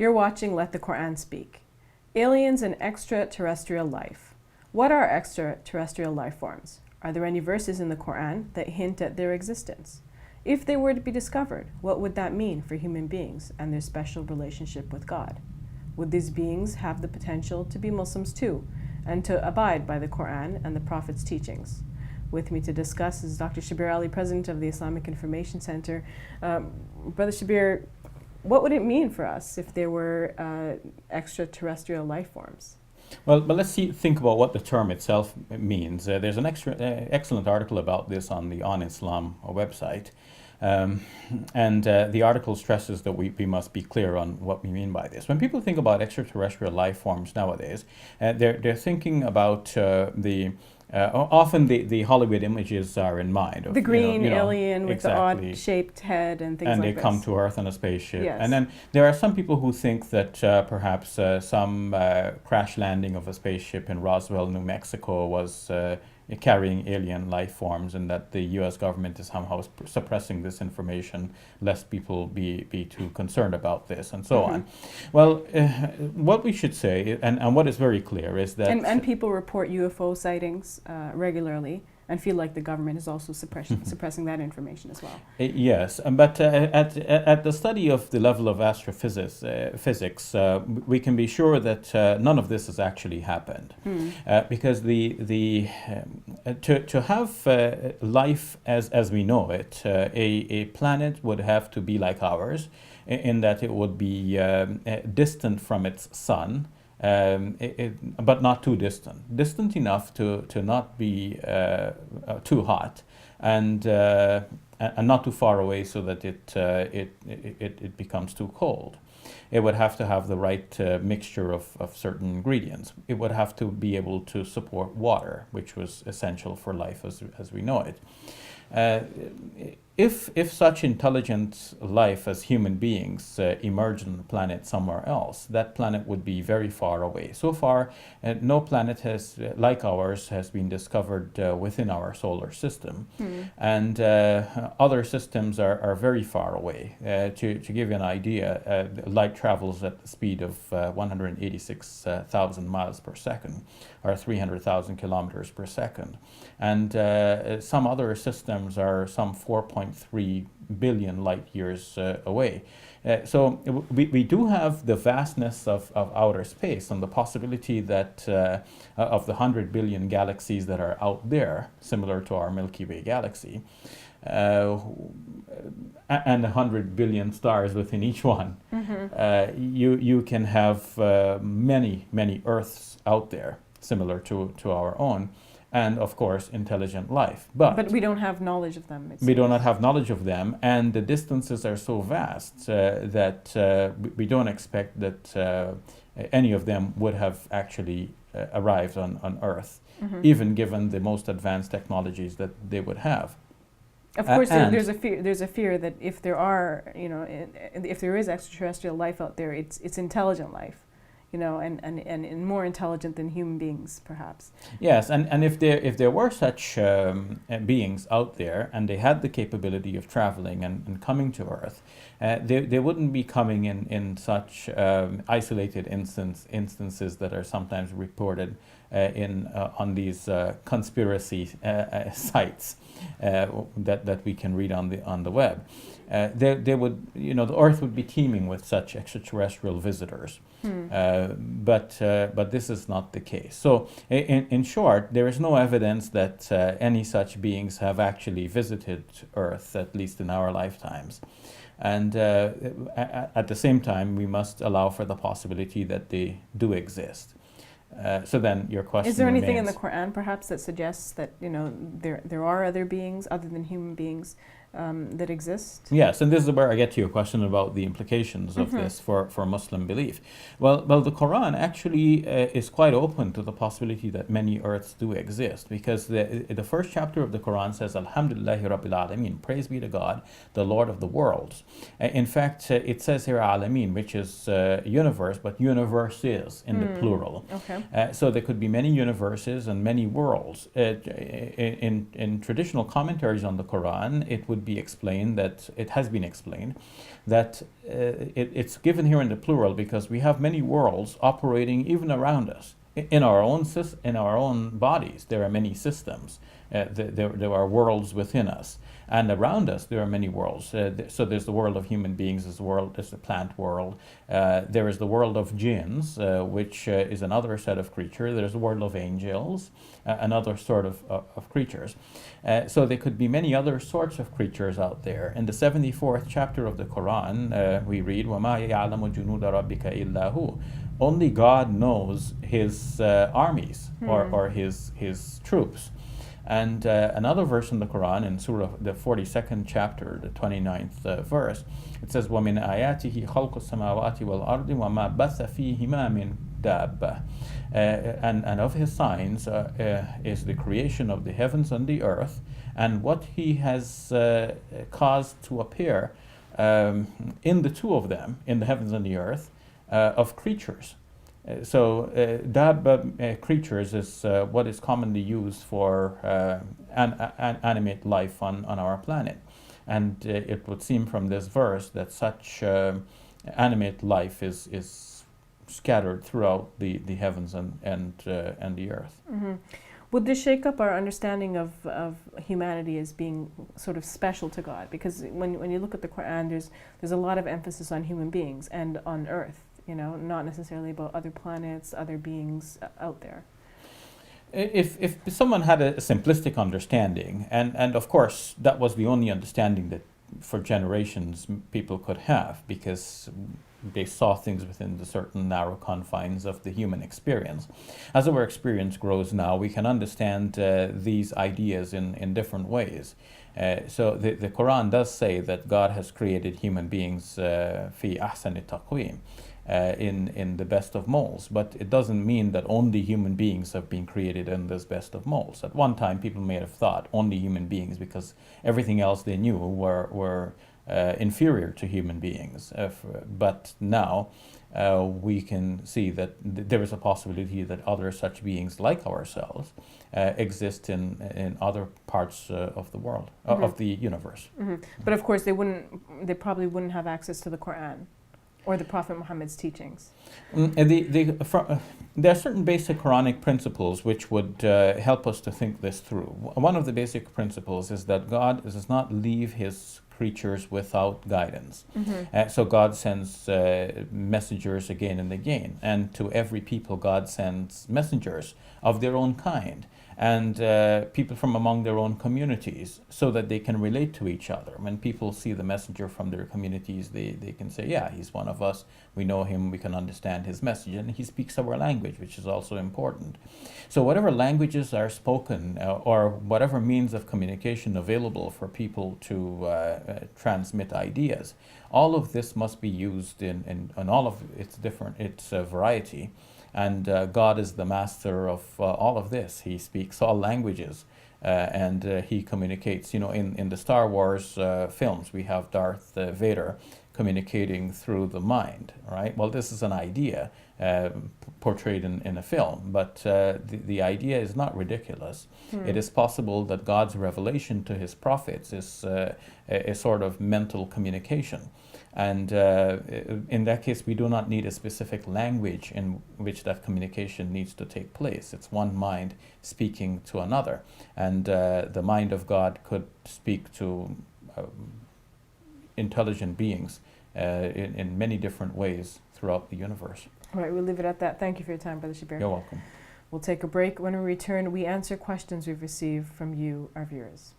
You're watching Let the Quran Speak. Aliens and extraterrestrial life. What are extraterrestrial life forms? Are there any verses in the Quran that hint at their existence? If they were to be discovered, what would that mean for human beings and their special relationship with God? Would these beings have the potential to be Muslims too, and to abide by the Quran and the Prophet's teachings? With me to discuss is Dr. Shabir Ally, President of the Islamic Information Center. Brother Shabir, what would it mean for us if there were extraterrestrial life forms? Well, but let's think about what the term itself means. There's an excellent article about this on the On Islam website. And the article stresses that we must be clear on what we mean by this. When people think about extraterrestrial life forms nowadays, they're thinking about often the Hollywood images are in mind. Of, the green you know, alien with exactly. the odd-shaped head and things like this. And they come to Earth on a spaceship. Yes. And then there are some people who think that perhaps some crash landing of a spaceship in Roswell, New Mexico was carrying alien life forms, and that the U.S. government is somehow suppressing this information lest people be too concerned about this and so on. Well, what we should say, and what is very clear, is that... And people report UFO sightings regularly and feel like the government is also suppressing that information as well. Yes, but at the study of the level of astrophysics, we can be sure that none of this has actually happened, because to have life as we know it, a planet would have to be like ours, in that it would be distant from its sun. But not too distant enough to not be too hot, and not too far away so that it becomes too cold. It would have to have the right mixture of certain ingredients. It would have to be able to support water, which was essential for life as we know it. If such intelligent life as human beings emerged on a planet somewhere else, that planet would be very far away. So far, no planet like ours has been discovered within our solar system, and other systems are very far away. To give you an idea, light travels at the speed of 186,000 miles per second, or 300,000 kilometers per second, and some other systems are some 4.3 billion light years away. So we do have the vastness of outer space and the possibility that of the 100 billion galaxies that are out there, similar to our Milky Way galaxy, and 100 billion stars within each one. You can have many Earths out there, similar to our own, and of course intelligent life. But we don't have knowledge of them. We do not have knowledge of them, and the distances are so vast that we don't expect that any of them would have actually arrived on Earth, even given the most advanced technologies that they would have. Of course, there's a fear that if there are, if there is extraterrestrial life out there, it's intelligent life. And more intelligent than human beings, perhaps. Yes, and if there were such beings out there, and they had the capability of traveling and coming to Earth, they wouldn't be coming in such isolated instances that are sometimes reported on these conspiracy sites that we can read on the web. They would, the Earth would be teeming with such extraterrestrial visitors. But this is not the case. So in short, there is no evidence that any such beings have actually visited Earth, at least in our lifetimes. And at the same time, we must allow for the possibility that they do exist. So then your question is there anything remains, in the Quran perhaps that suggests that there are other beings other than human beings that exist? Yes, and this is where I get to your question about the implications of this for Muslim belief. Well, the Quran actually is quite open to the possibility that many Earths do exist, because the first chapter of the Quran says, Alhamdulillahi Rabbil Alameen, praise be to God, the Lord of the worlds. In fact, it says here Alameen, which is universe, but universes in the plural. Okay. So there could be many universes and many worlds. In traditional commentaries on the Quran, it would would be explained, that it has been explained, that it's given here in the plural because we have many worlds operating even around us. In our own bodies, there are many systems. There are worlds within us, and around us there are many worlds. So there's the world of human beings, there's the plant world. There is the world of jinns, which is another set of creatures. There's the world of angels, another sort of creatures. So there could be many other sorts of creatures out there. In the 74th chapter of the Quran, we read, وَمَا يَعْلَمُ جُنُودَ رَبِّكَ إِلَّا هُ. Only God knows his armies or his troops. And another verse in the Quran, in Surah, the 42nd chapter, the 29th verse, it says, وَمِنْ آيَاتِهِ خَلْقُ السَّمَاوَاتِ وَالْأَرْضِ وَمَا بَثَ فِيهِمَا مِنْ دَابَّةٍ. And of his signs is the creation of the heavens and the earth, and what he has caused to appear in the two of them, in the heavens and the earth, of creatures. So Dabba creatures is what is commonly used for animate life on our planet. And it would seem from this verse that such animate life is scattered throughout the heavens and the earth. Mm-hmm. Would this shake up our understanding of humanity as being sort of special to God? Because when you look at the Quran, there's a lot of emphasis on human beings and on Earth. Not necessarily about other planets, other beings out there. If someone had a simplistic understanding, and of course that was the only understanding that for generations people could have, because they saw things within the certain narrow confines of the human experience. As our experience grows now, we can understand these ideas in different ways. So the Quran does say that God has created human beings fi ahsani taqweem, in the best of molds, but it doesn't mean that only human beings have been created in this best of molds. At one time, people may have thought only human beings because everything else they knew were inferior to human beings. But now we can see that there is a possibility that other such beings like ourselves exist in other parts of the world, of the universe. Mm-hmm. But of course, they probably wouldn't have access to the Quran or the Prophet Muhammad's teachings. There are certain basic Quranic principles which would help us to think this through. One of the basic principles is that God does not leave his creatures without guidance. Mm-hmm. So God sends messengers again and again, and to every people God sends messengers of their own kind, and people from among their own communities, so that they can relate to each other. When people see the messenger from their communities, they can say, yeah, he's one of us, we know him, we can understand his message, and he speaks our language, which is also important. So whatever languages are spoken, or whatever means of communication available for people to transmit ideas, all of this must be used in all of its variety. And God is the master of all of this. He speaks all languages, and he communicates. In the Star Wars films, we have Darth Vader communicating through the mind, right? Well, this is an idea portrayed in a film, but the idea is not ridiculous. It is possible that God's revelation to his prophets is a sort of mental communication. And in that case, we do not need a specific language in which that communication needs to take place. It's one mind speaking to another. And the mind of God could speak to intelligent beings in many different ways throughout the universe. All right, we'll leave it at that. Thank you for your time, Brother Shabir. You're welcome. We'll take a break. When we return, we answer questions we've received from you, our viewers.